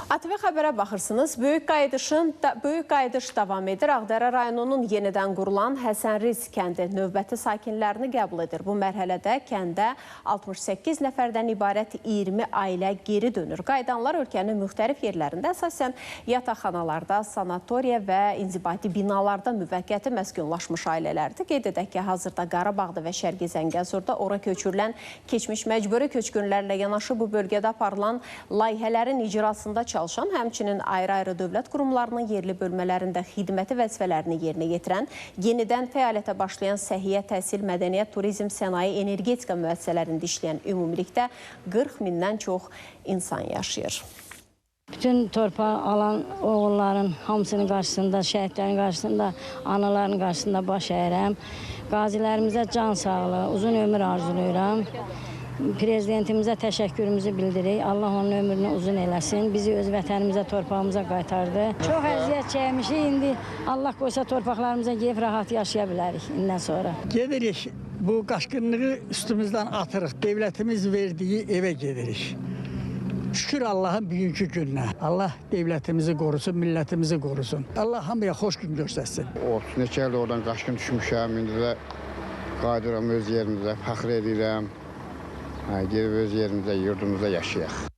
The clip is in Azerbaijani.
ATV xəbərə baxırsınız. Böyük qayıdış davam edir. Ağdərə rayonunun yenidən qurulan Həsənriz kəndi növbəti sakinlərini qəbul edir. Bu mərhələdə kəndə 68 nəfərdən ibarət 20 ailə geri dönür. Qayıdanlar ölkənin müxtəlif yerlərində, əsasən yataqxanalarda, sanatoriya və inzibati binalarda müvəqqəti məskunlaşmış ailələrdir. Qeyd edək ki, hazırda Qarabağda və Şərqi Zəngəzurda ora köçürülən keçmiş məcburi köçkünlərlə yanaşı bu bölgədə aparılan layihələrin icrasında çalışan, həmçinin ayrı-ayrı dövlət qurumlarının yerli bölmələrində xidməti vəzifələrini yerinə yetirən, yenidən fəaliyyətə başlayan səhiyyə, təhsil, mədəniyyət, turizm, sənaye, energetika müəssisələrində işləyən ümumilikdə 40 mindən çox insan yaşayır. Bütün torpağı alan oğulların hamısının qarşısında, şəhidlərin qarşısında, anaların qarşısında baş əyirəm. Qazilərimizə can sağlığı, uzun ömür arzulayıram. Prezidentimizə təşəkkürümüzü bildiririk. Allah onun ömrünü uzun eləsin. Bizi öz vətənimizə, torpağımıza qaytardı. Çox əziyyət çəkmişik. İndi Allah qoysa torpaqlarımıza gelib rahat yaşaya bilərik indən sonra. Gedirik, bu qaşqınlığı üstümüzdən atırıq. Devlətimiz verdiyi evə gedirik. Şükür Allah'ın bugünkü gününə. Allah devlətimizi qorusun, millətimizi qorusun. Allah hamıya xoş gün göstərsin. 30 neçə ildir oradan qaşqın düşmüşəm. İndi də qayıdıram öz yerimizə, fəxr edirəm. Gelib öz yerimizə, yurdumuzda yaşayaq.